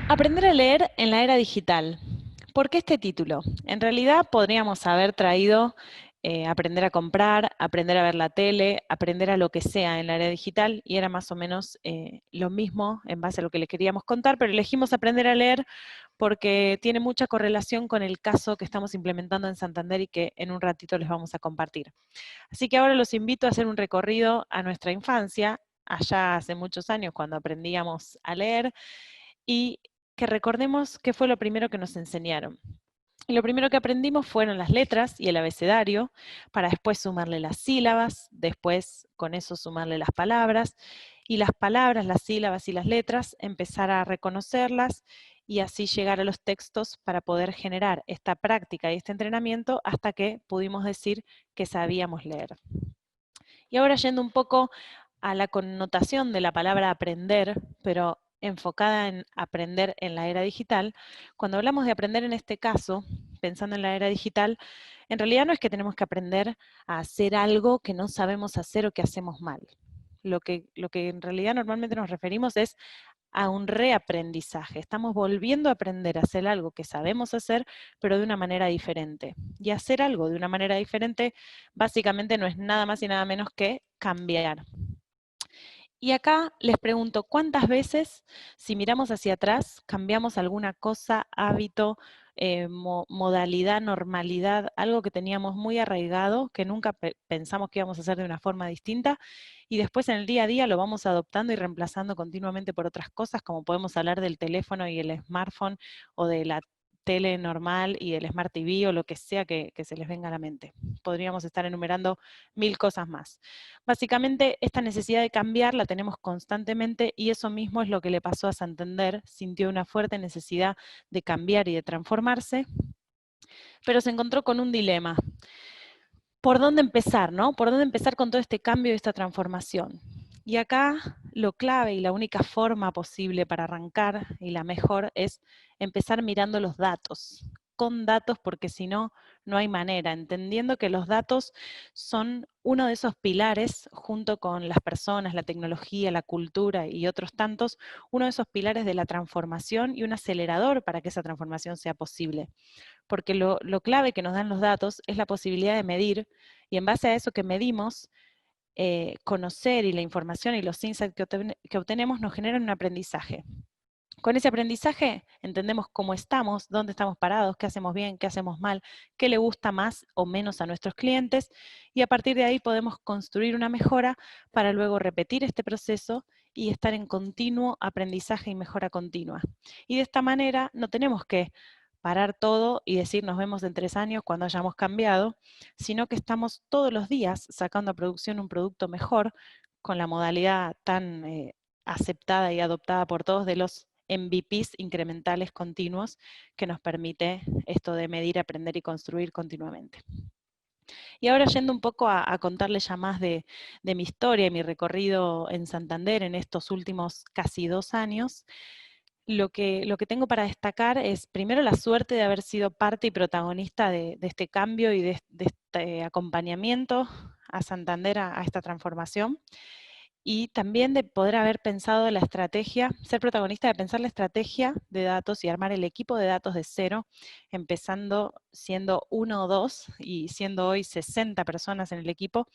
Aprender a leer en la era digital. ¿Por qué este título? En realidad podríamos haber traído aprender a comprar, aprender a ver la tele, aprender a lo que sea en la era digital, y era más o menos lo mismo en base a lo que les queríamos contar, pero elegimos aprender a leer porque tiene mucha correlación con el caso que estamos implementando en Santander y que en un ratito les vamos a compartir. Así que ahora los invito a hacer un recorrido a nuestra infancia, allá hace muchos años cuando aprendíamos a leer, y que recordemos qué fue lo primero que nos enseñaron. Y lo primero que aprendimos fueron las letras y el abecedario, para después sumarle las sílabas, después con eso sumarle las palabras, y las palabras, las sílabas y las letras, empezar a reconocerlas y así llegar a los textos para poder generar esta práctica y este entrenamiento hasta que pudimos decir que sabíamos leer. Y ahora yendo un poco a la connotación de la palabra aprender, pero enfocada en aprender en la era digital, cuando hablamos de aprender en este caso, pensando en la era digital, en realidad no es que tenemos que aprender a hacer algo que no sabemos hacer o que hacemos mal. Lo que en realidad normalmente nos referimos es a un reaprendizaje. Estamos volviendo a aprender a hacer algo que sabemos hacer, pero de una manera diferente. Y hacer algo de una manera diferente básicamente no es nada más y nada menos que cambiar. Y acá les pregunto, ¿cuántas veces, si miramos hacia atrás, cambiamos alguna cosa, hábito, modalidad, normalidad, algo que teníamos muy arraigado, que nunca pensamos que íbamos a hacer de una forma distinta, y después en el día a día lo vamos adoptando y reemplazando continuamente por otras cosas, como podemos hablar del teléfono y el smartphone, o de la tele normal y el Smart TV, o lo que sea que se les venga a la mente? Podríamos estar enumerando mil cosas más. Básicamente, esta necesidad de cambiar la tenemos constantemente, y eso mismo es lo que le pasó a Santander. Sintió una fuerte necesidad de cambiar y de transformarse, pero se encontró con un dilema. ¿Por dónde empezar, no? ¿Por dónde empezar con todo este cambio y esta transformación? Y acá lo clave y la única forma posible para arrancar, y la mejor, es empezar mirando los datos, con datos, porque si no, no hay manera, entendiendo que los datos son uno de esos pilares, junto con las personas, la tecnología, la cultura y otros tantos, uno de esos pilares de la transformación y un acelerador para que esa transformación sea posible. Porque lo clave que nos dan los datos es la posibilidad de medir, y en base a eso que medimos, conocer, y la información y los insights que obtenemos nos generan un aprendizaje. Con ese aprendizaje entendemos cómo estamos, dónde estamos parados, qué hacemos bien, qué hacemos mal, qué le gusta más o menos a nuestros clientes, y a partir de ahí podemos construir una mejora para luego repetir este proceso y estar en continuo aprendizaje y mejora continua. Y de esta manera no tenemos que parar todo y decir nos vemos en 3 años cuando hayamos cambiado, sino que estamos todos los días sacando a producción un producto mejor, con la modalidad tan aceptada y adoptada por todos de los MVPs incrementales continuos, que nos permite esto de medir, aprender y construir continuamente. Y ahora yendo un poco a contarles ya más de mi historia y mi recorrido en Santander en estos últimos casi 2 años, lo que tengo para destacar es primero la suerte de haber sido parte y protagonista de este cambio y de este acompañamiento a Santander a esta transformación, y también de poder haber pensado la estrategia, ser protagonista de pensar la estrategia de datos y armar el equipo de datos de cero, empezando siendo uno o dos y siendo hoy 60 personas en el equipo,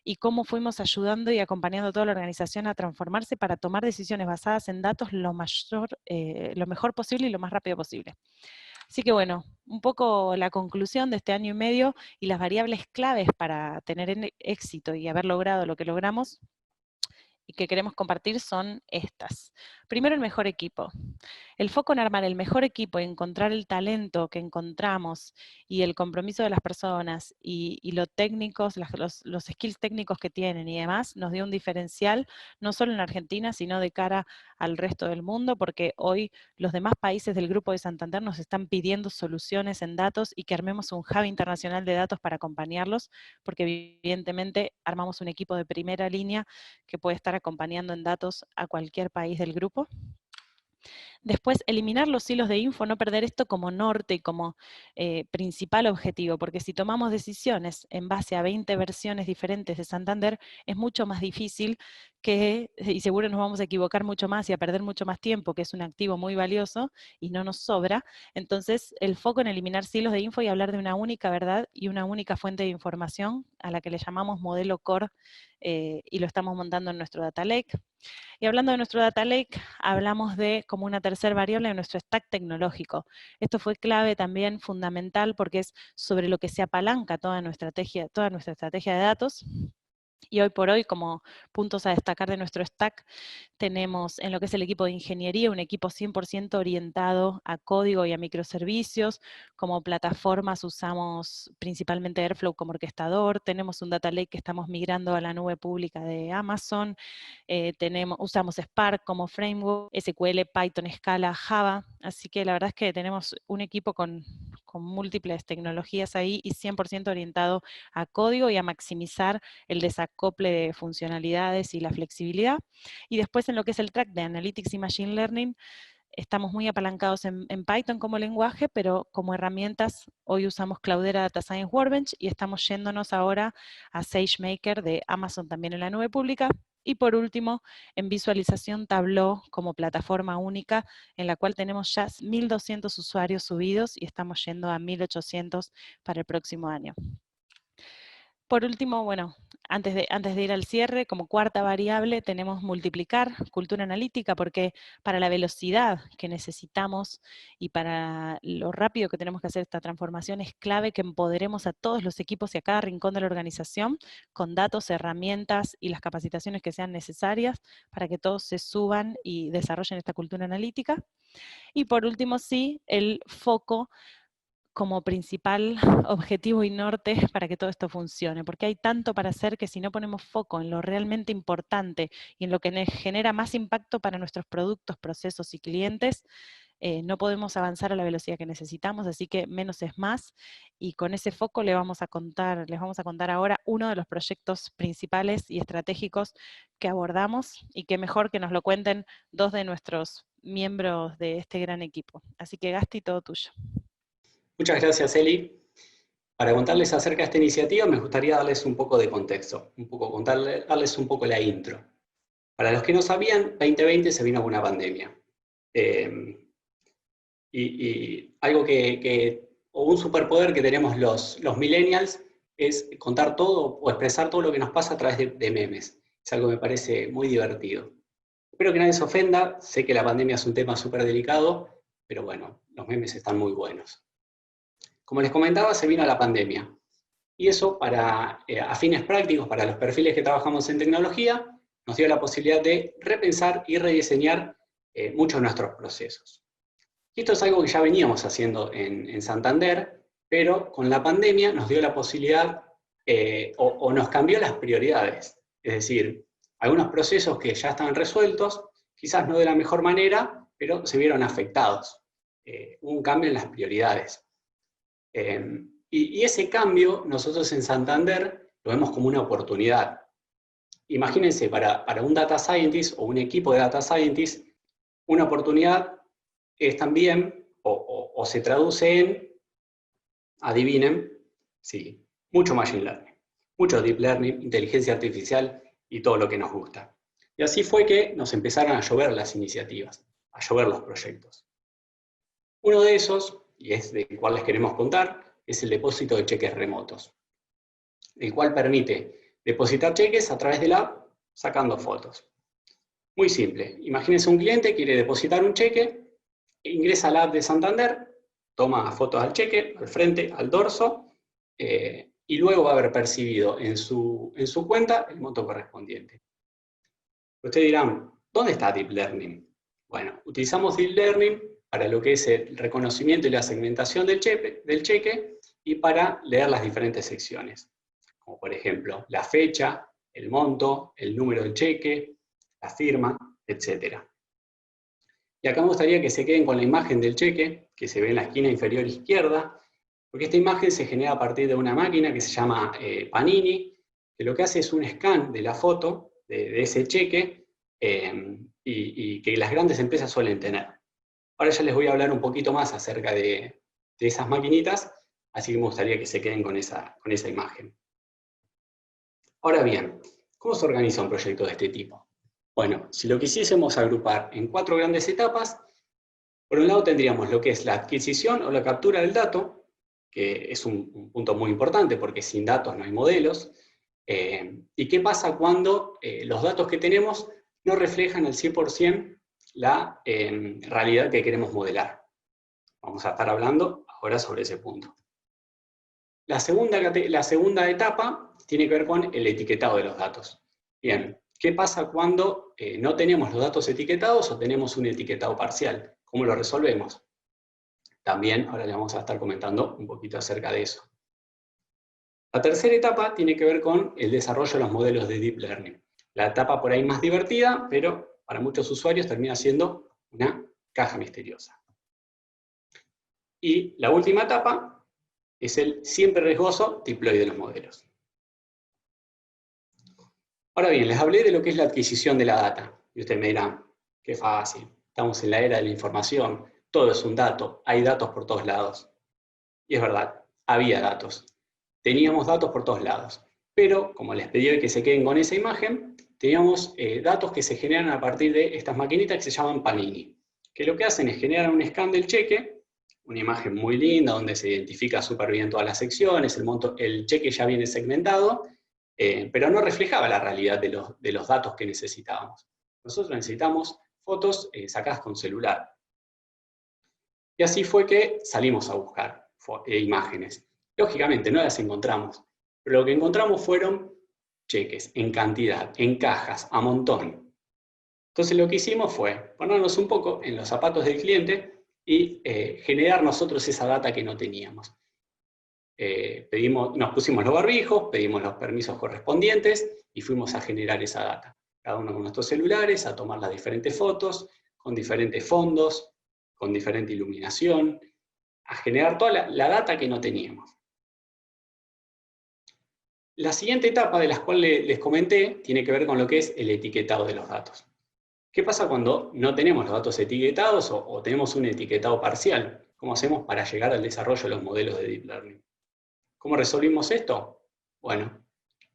y cómo fuimos ayudando y acompañando a toda la organización a transformarse para tomar decisiones basadas en datos lo mejor posible y lo más rápido posible. Así que bueno, un poco la conclusión de este año y medio y las variables claves para tener éxito y haber logrado lo que logramos y que queremos compartir son estas. Primero, el mejor equipo. El foco en armar el mejor equipo y encontrar el talento que encontramos, y el compromiso de las personas y los técnicos, los skills técnicos que tienen y demás, nos dio un diferencial, no solo en Argentina, sino de cara al resto del mundo, porque hoy los demás países del Grupo de Santander nos están pidiendo soluciones en datos y que armemos un hub internacional de datos para acompañarlos, porque evidentemente armamos un equipo de primera línea que puede estar acompañando en datos a cualquier país del grupo. Después, eliminar los hilos de info, no perder esto como norte y como principal objetivo, porque si tomamos decisiones en base a 20 versiones diferentes de Santander, es mucho más difícil y seguro nos vamos a equivocar mucho más y a perder mucho más tiempo, que es un activo muy valioso y no nos sobra. Entonces, el foco en eliminar silos de info y hablar de una única verdad y una única fuente de información, a la que le llamamos modelo core, y lo estamos montando en nuestro Data Lake. Y hablando de nuestro Data Lake, hablamos de como una tercera variable de nuestro stack tecnológico. Esto fue clave también, fundamental, porque es sobre lo que se apalanca toda nuestra estrategia de datos. Y hoy por hoy, como puntos a destacar de nuestro stack, tenemos en lo que es el equipo de ingeniería, un equipo 100% orientado a código y a microservicios. Como plataformas usamos principalmente Airflow como orquestador, tenemos un Data Lake que estamos migrando a la nube pública de Amazon, usamos Spark como framework, SQL, Python, Scala, Java, así que la verdad es que tenemos un equipo con múltiples tecnologías ahí y 100% orientado a código y a maximizar el desacople de funcionalidades y la flexibilidad. Y después en lo que es el track de Analytics y Machine Learning, estamos muy apalancados en Python como lenguaje, pero como herramientas hoy usamos Cloudera Data Science Workbench y estamos yéndonos ahora a SageMaker de Amazon también en la nube pública. Y por último, en visualización Tableau como plataforma única, en la cual tenemos ya 1.200 usuarios subidos y estamos yendo a 1.800 para el próximo año. Por último, bueno, antes de ir al cierre, como cuarta variable tenemos multiplicar, cultura analítica, porque para la velocidad que necesitamos y para lo rápido que tenemos que hacer esta transformación es clave que empoderemos a todos los equipos y a cada rincón de la organización con datos, herramientas y las capacitaciones que sean necesarias para que todos se suban y desarrollen esta cultura analítica. Y por último, sí, el foco como principal objetivo y norte para que todo esto funcione, porque hay tanto para hacer que si no ponemos foco en lo realmente importante y en lo que genera más impacto para nuestros productos, procesos y clientes, no podemos avanzar a la velocidad que necesitamos, así que menos es más, y con ese foco les vamos a contar ahora uno de los proyectos principales y estratégicos que abordamos, y que mejor que nos lo cuenten dos de nuestros miembros de este gran equipo. Así que Gasti, todo tuyo. Muchas gracias, Eli. Para contarles acerca de esta iniciativa, me gustaría darles un poco de contexto, darles un poco la intro. Para los que no sabían, 2020 se vino con una pandemia. Y algo o un superpoder que tenemos los millennials es contar todo o expresar todo lo que nos pasa a través de memes. Es algo que me parece muy divertido. Espero que nadie se ofenda, sé que la pandemia es un tema súper delicado, pero bueno, los memes están muy buenos. Como les comentaba, se vino la pandemia. Y eso, a fines prácticos, para los perfiles que trabajamos en tecnología, nos dio la posibilidad de repensar y rediseñar muchos de nuestros procesos. Y esto es algo que ya veníamos haciendo en Santander, pero con la pandemia nos dio la posibilidad, o nos cambió las prioridades. Es decir, algunos procesos que ya estaban resueltos, quizás no de la mejor manera, pero se vieron afectados. Hubo un cambio en las prioridades. Y ese cambio nosotros en Santander lo vemos como una oportunidad. Imagínense, para un data scientist o un equipo de data scientists, una oportunidad es también, o se traduce en, adivinen, sí, mucho machine learning, mucho deep learning, inteligencia artificial y todo lo que nos gusta. Y así fue que nos empezaron a llover las iniciativas, a llover los proyectos. Uno de esos, y es del cual les queremos contar, es el depósito de cheques remotos, el cual permite depositar cheques a través de la app sacando fotos. Muy simple, imagínense un cliente que quiere depositar un cheque, ingresa a la app de Santander, toma fotos al cheque, al frente, al dorso, y luego va a haber percibido en su cuenta el monto correspondiente. Ustedes dirán, ¿dónde está Deep Learning? Bueno, utilizamos Deep Learning para lo que es el reconocimiento y la segmentación del cheque y para leer las diferentes secciones, como por ejemplo la fecha, el monto, el número del cheque, la firma, etc. Y acá me gustaría que se queden con la imagen del cheque, que se ve en la esquina inferior izquierda, porque esta imagen se genera a partir de una máquina que se llama Panini, que lo que hace es un scan de la foto de ese cheque, y que las grandes empresas suelen tener. Ahora ya les voy a hablar un poquito más acerca de esas maquinitas, así que me gustaría que se queden con esa imagen. Ahora bien, ¿cómo se organiza un proyecto de este tipo? Bueno, si lo quisiésemos agrupar en 4 grandes etapas, por un lado tendríamos lo que es la adquisición o la captura del dato, que es un punto muy importante porque sin datos no hay modelos. ¿Y qué pasa cuando los datos que tenemos no reflejan al 100% la realidad que queremos modelar? Vamos a estar hablando ahora sobre ese punto. La segunda etapa tiene que ver con el etiquetado de los datos. Bien, ¿qué pasa cuando no tenemos los datos etiquetados o tenemos un etiquetado parcial? ¿Cómo lo resolvemos? También ahora le vamos a estar comentando un poquito acerca de eso. La tercera etapa tiene que ver con el desarrollo de los modelos de Deep Learning. La etapa por ahí más divertida, pero para muchos usuarios termina siendo una caja misteriosa. Y la última etapa es el siempre riesgoso deploy de los modelos. Ahora bien, les hablé de lo que es la adquisición de la data. Y ustedes me dirán, qué fácil, estamos en la era de la información, todo es un dato, hay datos por todos lados. Y es verdad, había datos. Teníamos datos por todos lados. Pero, como les pedí que se queden con esa imagen, teníamos datos que se generan a partir de estas maquinitas que se llaman Panini, que lo que hacen es generar un scan del cheque, una imagen muy linda donde se identifica súper bien todas las secciones, el cheque ya viene segmentado, pero no reflejaba la realidad de los datos que necesitábamos. Nosotros necesitamos fotos sacadas con celular. Y así fue que salimos a buscar imágenes. Lógicamente no las encontramos, pero lo que encontramos fueron cheques en cantidad, en cajas, a montón. Entonces lo que hicimos fue ponernos un poco en los zapatos del cliente y generar nosotros esa data que no teníamos. Nos pusimos los barbijos, pedimos los permisos correspondientes y fuimos a generar esa data. Cada uno con nuestros celulares, a tomar las diferentes fotos, con diferentes fondos, con diferente iluminación, a generar toda la data que no teníamos. La siguiente etapa de la cual les comenté tiene que ver con lo que es el etiquetado de los datos. ¿Qué pasa cuando no tenemos los datos etiquetados o tenemos un etiquetado parcial? ¿Cómo hacemos para llegar al desarrollo de los modelos de Deep Learning? ¿Cómo resolvimos esto? Bueno,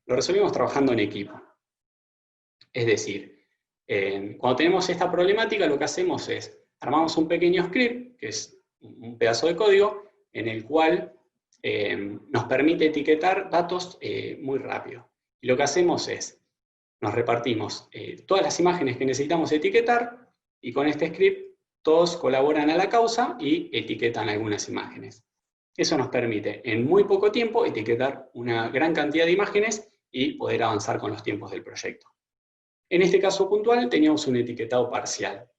lo resolvimos trabajando en equipo. Es decir, cuando tenemos esta problemática, lo que hacemos es, armamos un pequeño script, que es un pedazo de código, en el cual nos permite etiquetar datos muy rápido. Y lo que hacemos es, nos repartimos todas las imágenes que necesitamos etiquetar, y con este script todos colaboran a la causa y etiquetan algunas imágenes. Eso nos permite en muy poco tiempo etiquetar una gran cantidad de imágenes y poder avanzar con los tiempos del proyecto. En este caso puntual teníamos un etiquetado parcial.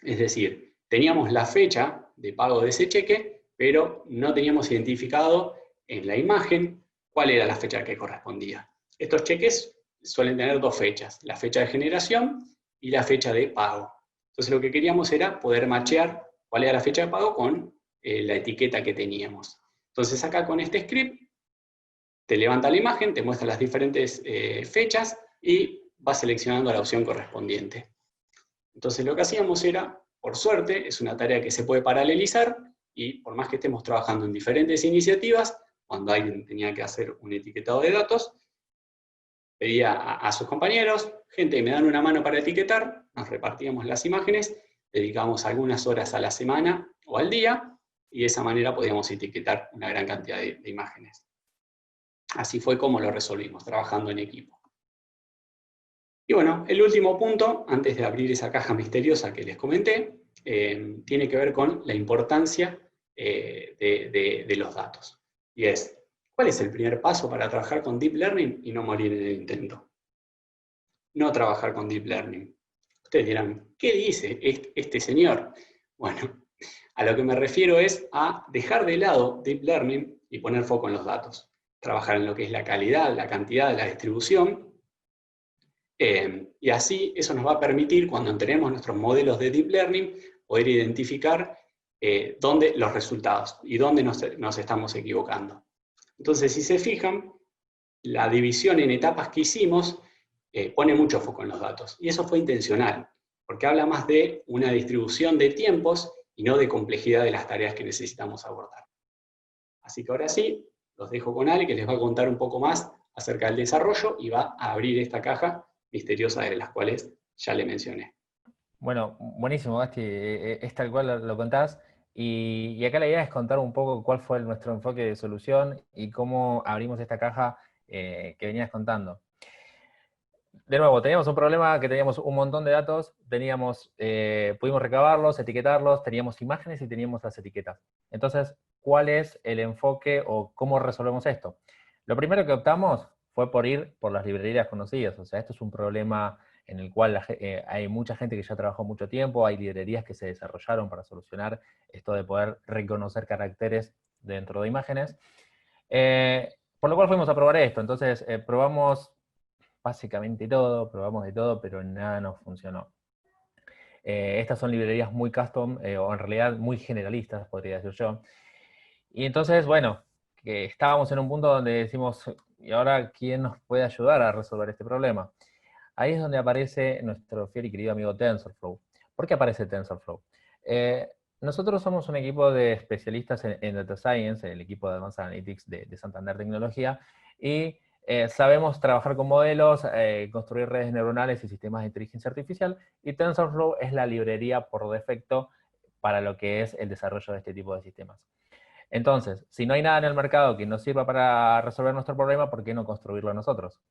Es decir, teníamos la fecha de pago de ese cheque, pero no teníamos identificado en la imagen cuál era la fecha que correspondía. Estos cheques suelen tener 2 fechas, la fecha de generación y la fecha de pago. Entonces lo que queríamos era poder machear cuál era la fecha de pago con la etiqueta que teníamos. Entonces acá con este script te levanta la imagen, te muestra las diferentes fechas y va seleccionando la opción correspondiente. Entonces lo que hacíamos era, por suerte, es una tarea que se puede paralelizar y por más que estemos trabajando en diferentes iniciativas, cuando alguien tenía que hacer un etiquetado de datos, pedía a sus compañeros, gente, me dan una mano para etiquetar, nos repartíamos las imágenes, dedicábamos algunas horas a la semana o al día, y de esa manera podíamos etiquetar una gran cantidad de imágenes. Así fue como lo resolvimos, trabajando en equipo. Y bueno, el último punto, antes de abrir esa caja misteriosa que les comenté, tiene que ver con la importancia de los datos. Y es, ¿cuál es el primer paso para trabajar con Deep Learning y no morir en el intento? No trabajar con Deep Learning. Ustedes dirán, ¿qué dice este señor? Bueno, a lo que me refiero es a dejar de lado Deep Learning y poner foco en los datos. Trabajar en lo que es la calidad, la cantidad, la distribución. Y así eso nos va a permitir, cuando entrenemos nuestros modelos de Deep Learning, poder identificar dónde los resultados y dónde nos estamos equivocando. Entonces, si se fijan, la división en etapas que hicimos pone mucho foco en los datos. Y eso fue intencional, porque habla más de una distribución de tiempos y no de complejidad de las tareas que necesitamos abordar. Así que ahora sí, los dejo con Ale, que les va a contar un poco más acerca del desarrollo y va a abrir esta caja misteriosa de las cuales ya le mencioné. Bueno, buenísimo, Gasti, es tal cual lo contás. Y acá la idea es contar un poco cuál fue nuestro enfoque de solución y cómo abrimos esta caja que venías contando. De nuevo, teníamos un problema que teníamos un montón de datos, pudimos recabarlos, etiquetarlos, teníamos imágenes y teníamos las etiquetas. Entonces, ¿cuál es el enfoque o cómo resolvemos esto? Lo primero que optamos fue por ir por las librerías conocidas. O sea, esto es un problema en el cual hay mucha gente que ya trabajó mucho tiempo, hay librerías que se desarrollaron para solucionar esto de poder reconocer caracteres dentro de imágenes. Por lo cual fuimos a probar esto. Entonces, probamos básicamente todo, probamos de todo, pero nada nos funcionó. Estas son librerías muy custom, o en realidad muy generalistas, podría decir yo. Y entonces, bueno, que estábamos en un punto donde decimos, ¿y ahora quién nos puede ayudar a resolver este problema? Ahí es donde aparece nuestro fiel y querido amigo TensorFlow. ¿Por qué aparece TensorFlow? Nosotros somos un equipo de especialistas en Data Science, el equipo de Advanced Analytics de Santander Tecnología, y sabemos trabajar con modelos, construir redes neuronales y sistemas de inteligencia artificial, y TensorFlow es la librería por defecto para lo que es el desarrollo de este tipo de sistemas. Entonces, si no hay nada en el mercado que nos sirva para resolver nuestro problema, ¿por qué no construirlo nosotros?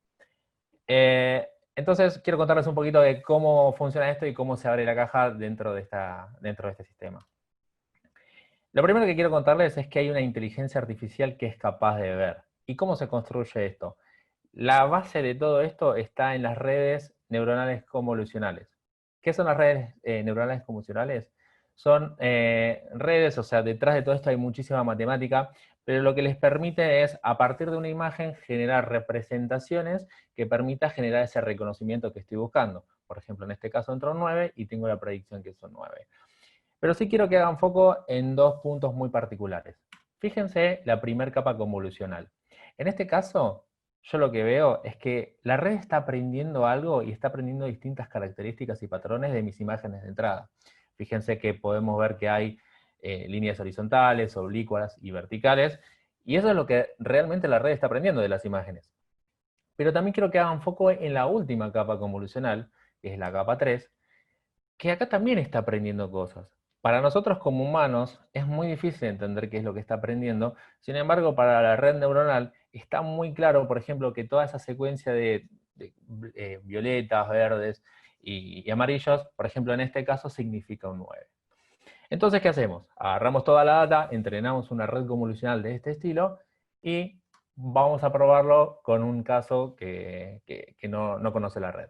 Entonces, quiero contarles un poquito de cómo funciona esto y cómo se abre la caja dentro de este sistema. Lo primero que quiero contarles es que hay una inteligencia artificial que es capaz de ver. ¿Y cómo se construye esto? La base de todo esto está en las redes neuronales convolucionales. ¿Qué son las redes neuronales convolucionales? Son redes, o sea, detrás de todo esto hay muchísima matemática, pero lo que les permite es, a partir de una imagen, generar representaciones que permita generar ese reconocimiento que estoy buscando. Por ejemplo, en este caso entró 9 y tengo la predicción que son 9. Pero sí quiero que hagan foco en dos puntos muy particulares. Fíjense la primera capa convolucional. En este caso, yo lo que veo es que la red está aprendiendo algo y está aprendiendo distintas características y patrones de mis imágenes de entrada. Fíjense que podemos ver que hay líneas horizontales, oblicuas y verticales, y eso es lo que realmente la red está aprendiendo de las imágenes. Pero también quiero que hagan foco en la última capa convolucional, que es la capa 3, que acá también está aprendiendo cosas. Para nosotros como humanos es muy difícil entender qué es lo que está aprendiendo, sin embargo para la red neuronal está muy claro, por ejemplo, que toda esa secuencia de violetas, verdes y amarillos, por ejemplo en este caso significa un 9. Entonces, ¿qué hacemos? Agarramos toda la data, entrenamos una red convolucional de este estilo y vamos a probarlo con un caso que no conoce la red.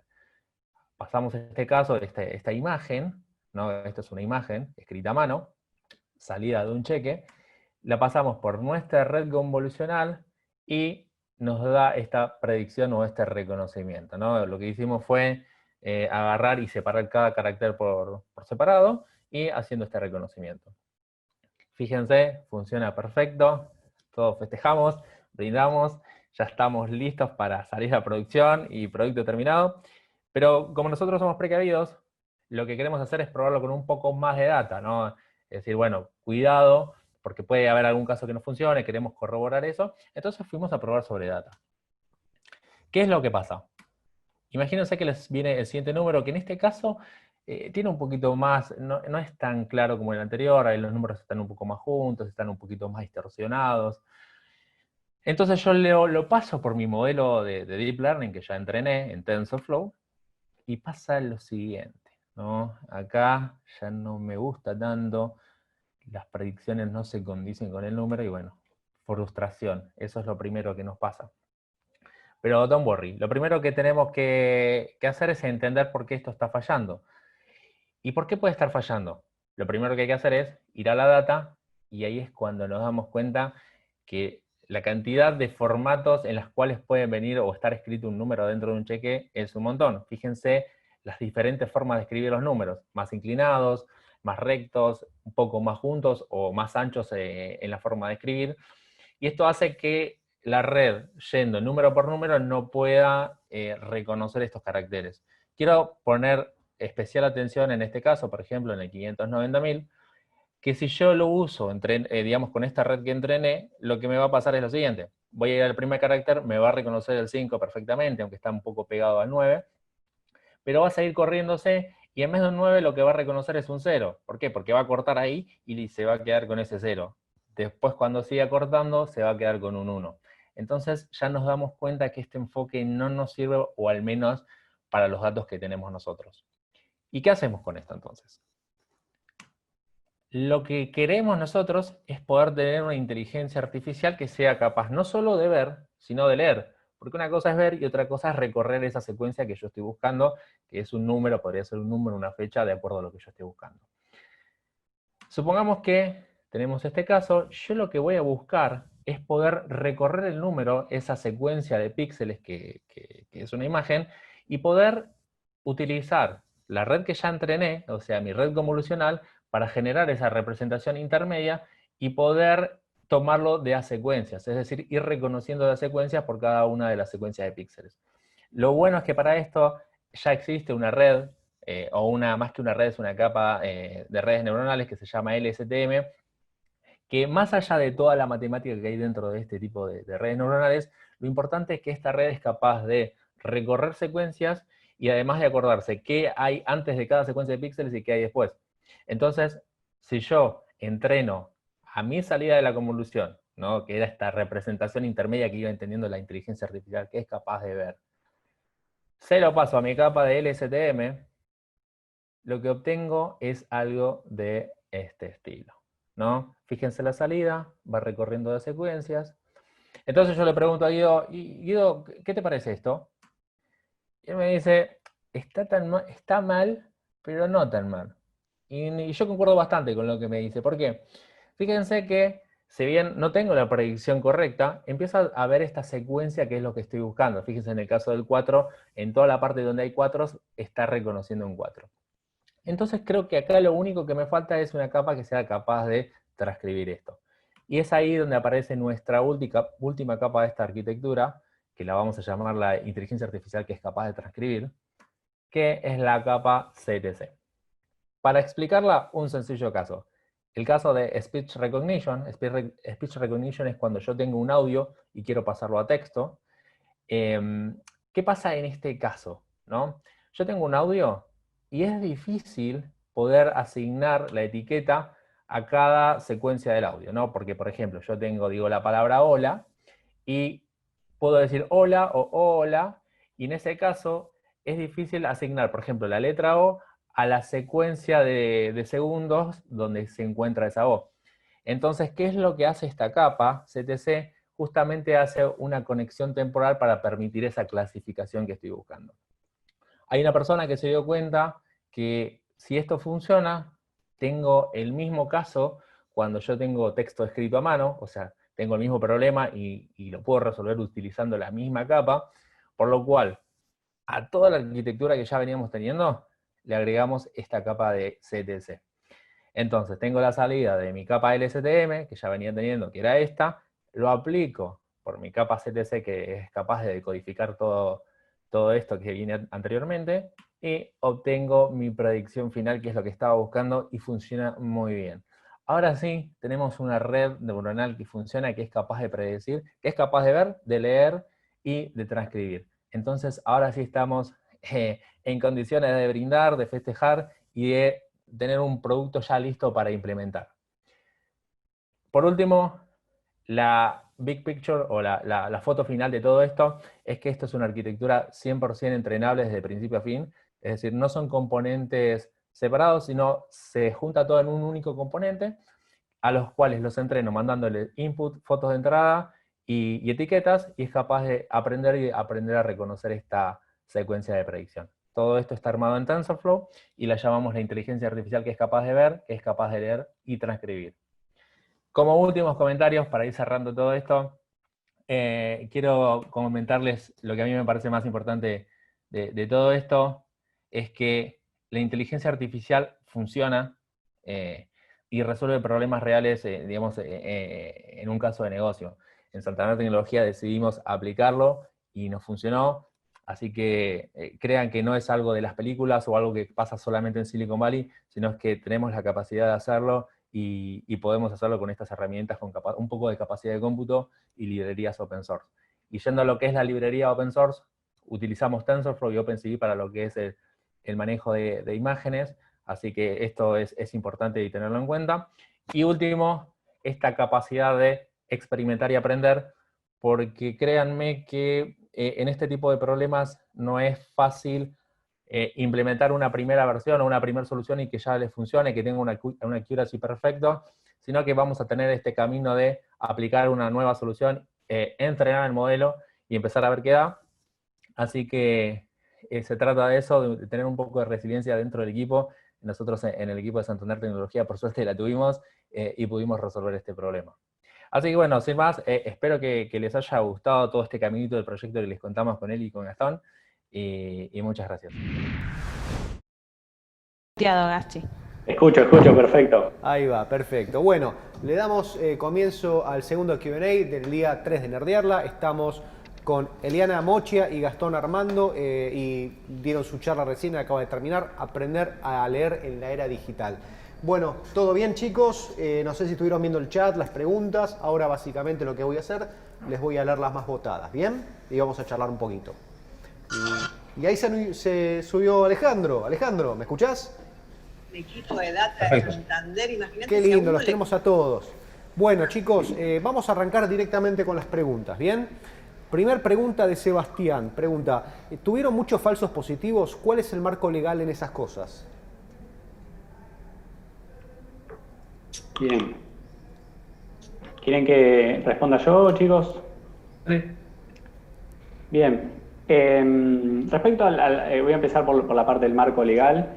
Pasamos este caso, esta imagen, ¿no? Esta es una imagen escrita a mano, salida de un cheque, la pasamos por nuestra red convolucional y nos da esta predicción o este reconocimiento, ¿no? Lo que hicimos fue agarrar y separar cada carácter por separado y haciendo este reconocimiento. Fíjense, funciona perfecto, todos festejamos, brindamos, ya estamos listos para salir a producción y producto terminado. Pero como nosotros somos precavidos, lo que queremos hacer es probarlo con un poco más de data, ¿no? Es decir, bueno, cuidado, porque puede haber algún caso que no funcione, queremos corroborar eso. Entonces fuimos a probar sobre data. ¿Qué es lo que pasa? Imagínense que les viene el siguiente número, que en este caso tiene un poquito más, no es tan claro como el anterior, ahí los números están un poco más juntos, están un poquito más distorsionados. Entonces yo lo paso por mi modelo de Deep Learning que ya entrené en TensorFlow, y pasa lo siguiente, ¿no? Acá ya no me gusta tanto, las predicciones no se condicen con el número, y bueno, frustración, eso es lo primero que nos pasa. Pero don't worry, lo primero que tenemos que hacer es entender por qué esto está fallando. ¿Y por qué puede estar fallando? Lo primero que hay que hacer es ir a la data, y ahí es cuando nos damos cuenta que la cantidad de formatos en las cuales puede venir o estar escrito un número dentro de un cheque es un montón. Fíjense las diferentes formas de escribir los números, más inclinados, más rectos, un poco más juntos o más anchos en la forma de escribir. Y esto hace que la red, yendo número por número, no pueda reconocer estos caracteres. Quiero poner especial atención en este caso, por ejemplo, en el 590.000, que si yo lo uso, digamos, con esta red que entrené, lo que me va a pasar es lo siguiente. Voy a ir al primer carácter, me va a reconocer el 5 perfectamente, aunque está un poco pegado al 9, pero va a seguir corriéndose y en vez de un 9 lo que va a reconocer es un 0. ¿Por qué? Porque va a cortar ahí y se va a quedar con ese 0. Después cuando siga cortando se va a quedar con un 1. Entonces ya nos damos cuenta que este enfoque no nos sirve, o al menos para los datos que tenemos nosotros. ¿Y qué hacemos con esto entonces? Lo que queremos nosotros es poder tener una inteligencia artificial que sea capaz no solo de ver, sino de leer. Porque una cosa es ver y otra cosa es recorrer esa secuencia que yo estoy buscando, que es un número, podría ser un número, una fecha, de acuerdo a lo que yo estoy buscando. Supongamos que tenemos este caso, yo lo que voy a buscar es poder recorrer el número, esa secuencia de píxeles que es una imagen, y poder utilizar la red que ya entrené, o sea, mi red convolucional, para generar esa representación intermedia y poder tomarlo de a secuencias, es decir, ir reconociendo de a secuencias por cada una de las secuencias de píxeles. Lo bueno es que para esto ya existe una red, o más que una red, es una capa de redes neuronales que se llama LSTM, que más allá de toda la matemática que hay dentro de este tipo de redes neuronales, lo importante es que esta red es capaz de recorrer secuencias y además de acordarse qué hay antes de cada secuencia de píxeles y qué hay después. Entonces, si yo entreno a mi salida de la convolución, ¿no?, que era esta representación intermedia que iba entendiendo la inteligencia artificial, que es capaz de ver, se lo paso a mi capa de LSTM, lo que obtengo es algo de este estilo, ¿no? Fíjense la salida, va recorriendo de secuencias. Entonces yo le pregunto a Guido, Guido, ¿qué te parece esto? Y él me dice, está mal, pero no tan mal. Y yo concuerdo bastante con lo que me dice. ¿Por qué? Fíjense que, si bien no tengo la predicción correcta, empieza a ver esta secuencia que es lo que estoy buscando. Fíjense en el caso del 4, en toda la parte donde hay 4, está reconociendo un 4. Entonces creo que acá lo único que me falta es una capa que sea capaz de transcribir esto. Y es ahí donde aparece nuestra última capa de esta arquitectura, que la vamos a llamar la inteligencia artificial que es capaz de transcribir, que es la capa CTC. Para explicarla, un sencillo caso. El caso de Speech Recognition. Speech Recognition es cuando yo tengo un audio y quiero pasarlo a texto. ¿Qué pasa en este caso? ¿No? Yo tengo un audio y es difícil poder asignar la etiqueta a cada secuencia del audio, ¿no? Porque, por ejemplo, yo digo la palabra hola y puedo decir hola o hola, y en ese caso es difícil asignar, por ejemplo, la letra O a la secuencia de segundos donde se encuentra esa O. Entonces, ¿qué es lo que hace esta capa, CTC? Justamente hace una conexión temporal para permitir esa clasificación que estoy buscando. Hay una persona que se dio cuenta que si esto funciona, tengo el mismo caso cuando yo tengo texto escrito a mano, o sea, tengo el mismo problema y lo puedo resolver utilizando la misma capa, por lo cual a toda la arquitectura que ya veníamos teniendo, le agregamos esta capa de CTC. Entonces, tengo la salida de mi capa LSTM, que ya venía teniendo, que era esta, lo aplico por mi capa CTC, que es capaz de decodificar todo esto que viene anteriormente, y obtengo mi predicción final, que es lo que estaba buscando, y funciona muy bien. Ahora sí, tenemos una red neuronal que funciona, que es capaz de predecir, que es capaz de ver, de leer y de transcribir. Entonces, ahora sí estamos en condiciones de brindar, de festejar y de tener un producto ya listo para implementar. Por último, la big picture o la foto final de todo esto es que esto es una arquitectura 100% entrenable desde principio a fin, es decir, no son componentes separados, sino se junta todo en un único componente, a los cuales los entreno mandándole input, fotos de entrada y etiquetas, y es capaz de aprender a reconocer esta secuencia de predicción. Todo esto está armado en TensorFlow y la llamamos la inteligencia artificial que es capaz de ver, que es capaz de leer y transcribir. Como últimos comentarios, para ir cerrando todo esto, quiero comentarles lo que a mí me parece más importante de todo esto, es que la inteligencia artificial funciona y resuelve problemas reales, digamos, en un caso de negocio. En Santander Tecnología decidimos aplicarlo y nos funcionó, así que crean que no es algo de las películas o algo que pasa solamente en Silicon Valley, sino que tenemos la capacidad de hacerlo y podemos hacerlo con estas herramientas con un poco de capacidad de cómputo y librerías open source. Y yendo a lo que es la librería open source, utilizamos TensorFlow y OpenCV para lo que es el manejo de imágenes, así que esto es importante y tenerlo en cuenta. Y último, esta capacidad de experimentar y aprender, porque créanme que en este tipo de problemas no es fácil implementar una primera versión o una primera solución y que ya les funcione, que tenga una accuracy perfecto, sino que vamos a tener este camino de aplicar una nueva solución, entrenar el modelo y empezar a ver qué da. Así que se trata de eso, de tener un poco de resiliencia dentro del equipo. Nosotros en el equipo de Santander Tecnología, por suerte, la tuvimos y pudimos resolver este problema. Así que bueno, sin más, espero que les haya gustado todo este caminito del proyecto que les contamos con él y con Gastón, y muchas gracias. Gasti. Escucho, perfecto. Ahí va, perfecto. Bueno, le damos comienzo al segundo Q&A del día 3 de Nerdearla. Estamos con Eliana Mochia y Gastón Armando y dieron su charla recién, acaba de terminar, aprender a leer en la era digital. Bueno, todo bien chicos, no sé si estuvieron viendo el chat, las preguntas. Ahora básicamente lo que voy a hacer, les voy a leer las más votadas, ¿bien? Y vamos a charlar un poquito. Y ahí se subió Alejandro. Alejandro, ¿me escuchás? Un equipo de data de Santander, imagínate. Qué lindo, los tenemos a todos. Bueno chicos, vamos a arrancar directamente con las preguntas, ¿bien? Primer pregunta de Sebastián, pregunta, ¿tuvieron muchos falsos positivos? ¿Cuál es el marco legal en esas cosas? Bien. ¿Quieren que responda yo, chicos? Sí. Bien. Respecto voy a empezar por la parte del marco legal.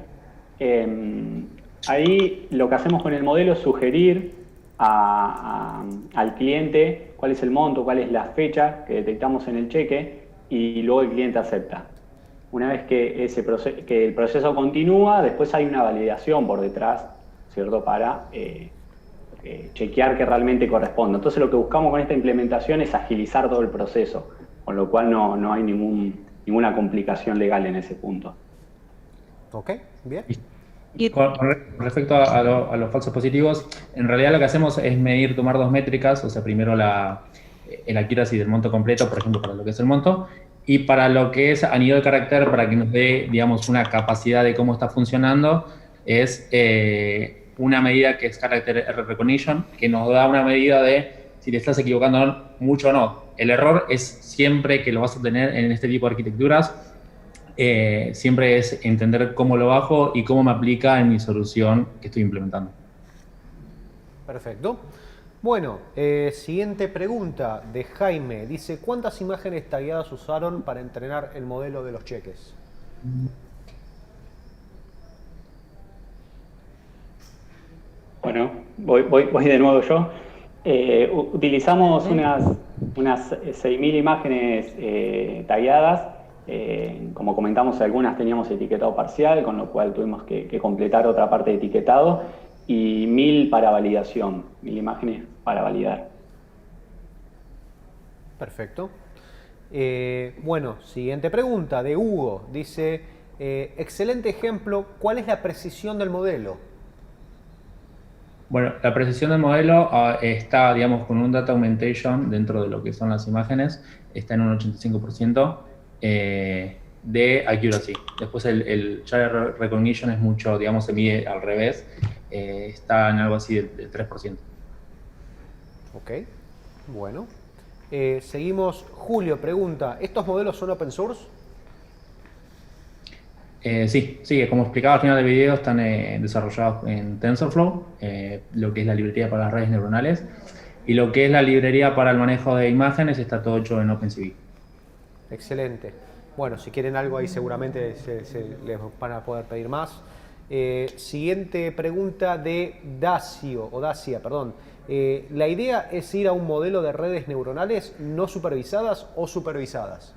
Ahí lo que hacemos con el modelo es sugerir al cliente cuál es el monto, cuál es la fecha que detectamos en el cheque y luego el cliente acepta. Una vez que el proceso continúa, después hay una validación por detrás, ¿cierto? Para chequear que realmente corresponda. Entonces lo que buscamos con esta implementación es agilizar todo el proceso, con lo cual no hay ninguna complicación legal en ese punto. Ok, bien. Con respecto a los falsos positivos, en realidad lo que hacemos es tomar dos métricas, o sea, primero el accuracy del monto completo, por ejemplo, para lo que es el monto, y para lo que es a nivel de carácter, para que nos dé, digamos, una capacidad de cómo está funcionando, es una medida que es Character Error Recognition, que nos da una medida de si te estás equivocando mucho o no. El error es siempre que lo vas a tener en este tipo de arquitecturas, siempre es entender cómo lo bajo y cómo me aplica en mi solución que estoy implementando. Perfecto. Bueno, siguiente pregunta de Jaime. Dice, ¿cuántas imágenes tagueadas usaron para entrenar el modelo de los cheques? Bueno, voy de nuevo yo. Utilizamos unas 6.000 imágenes tagueadas. Como comentamos, algunas teníamos etiquetado parcial, con lo cual tuvimos que completar otra parte de etiquetado, y 1.000 para validación, 1.000 imágenes para validar. Perfecto. Bueno, siguiente pregunta de Hugo. Dice, excelente ejemplo, ¿cuál es la precisión del modelo? Bueno, la precisión del modelo está, digamos, con un data augmentation dentro de lo que son las imágenes, está en un 85%. De accuracy. Después el Character Recognition es mucho, digamos, se mide al revés, está en algo así del 3%. Ok, bueno. Seguimos. Julio pregunta, ¿estos modelos son open source? Sí, como explicaba al final del video, están desarrollados en TensorFlow, lo que es la librería para las redes neuronales, y lo que es la librería para el manejo de imágenes está todo hecho en OpenCV. Excelente. Bueno, si quieren algo ahí seguramente les van a poder pedir más. Siguiente pregunta de Dacia, perdón. ¿La idea es ir a un modelo de redes neuronales no supervisadas o supervisadas?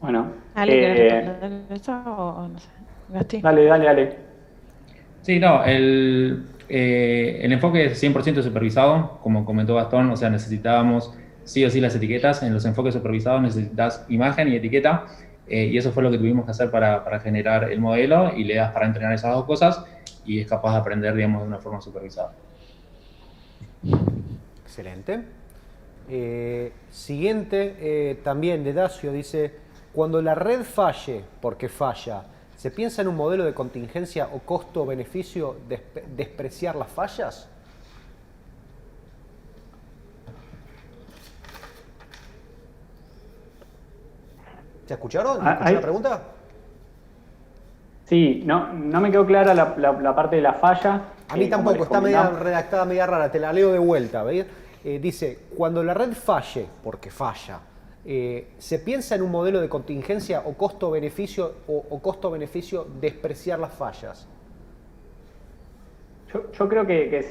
Bueno. ¿Eso o no sé? ¿Gasti? Dale. Sí, no, el enfoque es 100% supervisado, como comentó Gastón, o sea, necesitábamos sí o sí las etiquetas. En los enfoques supervisados necesitas imagen y etiqueta, y eso fue lo que tuvimos que hacer para generar el modelo, y le das para entrenar esas dos cosas, y es capaz de aprender, digamos, de una forma supervisada. Excelente. Siguiente, también de Dacio, dice, cuando la red falle, porque falla, ¿se piensa en un modelo de contingencia o costo-beneficio despreciar las fallas? ¿Se escucharon? ¿Escucharon la pregunta? Sí, no me quedó clara la parte de la falla. A mí tampoco, está redactada media rara, te la leo de vuelta. ¿Veis? Dice, cuando la red falle, porque falla, ¿se piensa en un modelo de contingencia o costo-beneficio despreciar las fallas? Yo creo que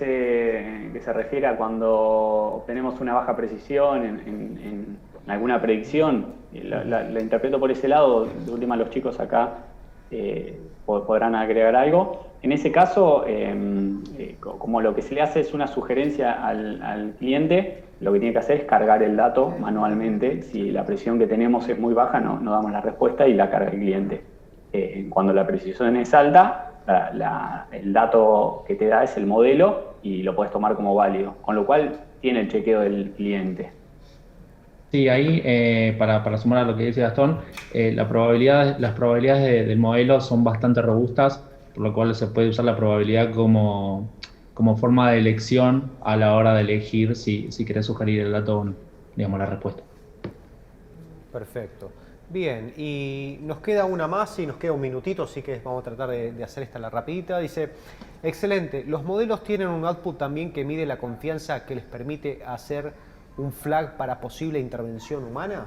se refiere a cuando obtenemos una baja precisión en alguna predicción. La interpreto por ese lado. De última, los chicos acá podrán agregar algo. En ese caso, como lo que se le hace es una sugerencia al cliente, lo que tiene que hacer es cargar el dato manualmente. Si la precisión que tenemos es muy baja, no damos la respuesta y la carga el cliente. Cuando la precisión es alta, el dato que te da es el modelo y lo puedes tomar como válido, con lo cual tiene el chequeo del cliente. Sí, ahí para sumar a lo que dice Gastón, las probabilidades del modelo son bastante robustas, por lo cual se puede usar la probabilidad como forma de elección a la hora de elegir si querés sugerir el dato o no, digamos, la respuesta. Perfecto. Bien, y nos queda una más y nos queda un minutito, así que vamos a tratar de hacer esta la rapidita. Dice, excelente, ¿los modelos tienen un output también que mide la confianza que les permite hacer un flag para posible intervención humana?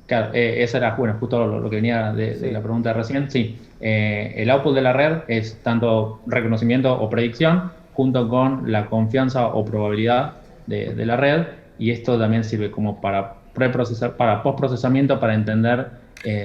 Claro, esa era justo lo que venía de la pregunta de recién. Sí, el output de la red es tanto reconocimiento o predicción, junto con la confianza o probabilidad de la red, y esto también sirve como para postprocesamiento, para entender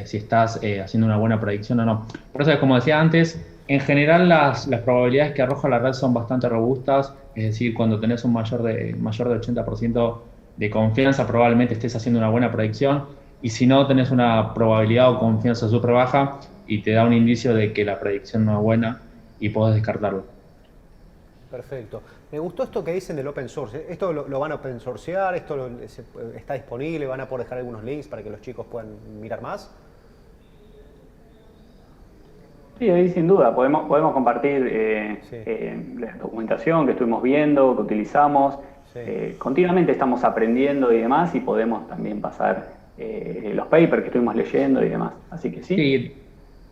si estás haciendo una buena predicción o no. Por eso, como decía antes, en general las probabilidades que arroja la red son bastante robustas, es decir, cuando tenés un mayor de 80% de confianza, probablemente estés haciendo una buena predicción, y si no, tenés una probabilidad o confianza súper baja y te da un indicio de que la predicción no es buena y podés descartarlo. Perfecto. Me gustó esto que dicen del open source. ¿Esto lo van a open sourcear? ¿Esto está disponible? ¿Van a poder dejar algunos links para que los chicos puedan mirar más? Sí, ahí sin duda. Podemos compartir la documentación que estuvimos viendo, que utilizamos. Sí. Continuamente estamos aprendiendo y demás, y podemos también pasar los papers que estuvimos leyendo y demás. Así que sí.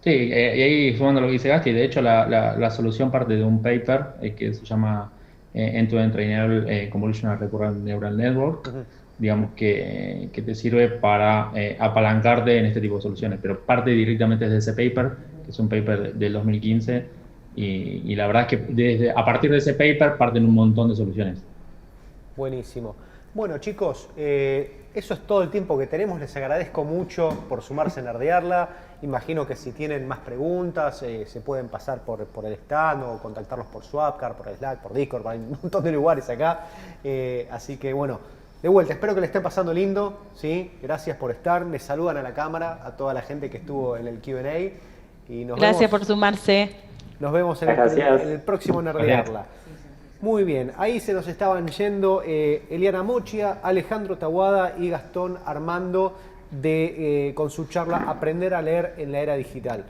Sí, y ahí sumando lo que dice Gasti, de hecho la solución parte de un paper que se llama End-to-End Trainable Convolutional Recurrent Neural Network, digamos que te sirve para apalancarte en este tipo de soluciones, pero parte directamente de ese paper, que es un paper del 2015, y la verdad es que a partir de ese paper parten un montón de soluciones. Buenísimo. Bueno, chicos, eso es todo el tiempo que tenemos. Les agradezco mucho por sumarse a Nerdearla. Imagino que si tienen más preguntas, se pueden pasar por el stand o contactarlos por Swapcar, por Slack, por Discord. Hay un montón de lugares acá. Así que, bueno, de vuelta, espero que le estén pasando lindo. ¿Sí? Gracias por estar. Me saludan a la cámara, a toda la gente que estuvo en el Q&A. Y Gracias por sumarse. Nos vemos en el próximo Nerdearla. Muy bien, ahí se nos estaban yendo Eliana Mochia, Alejandro Taboada y Gastón Armando con su charla Aprender a leer en la era digital.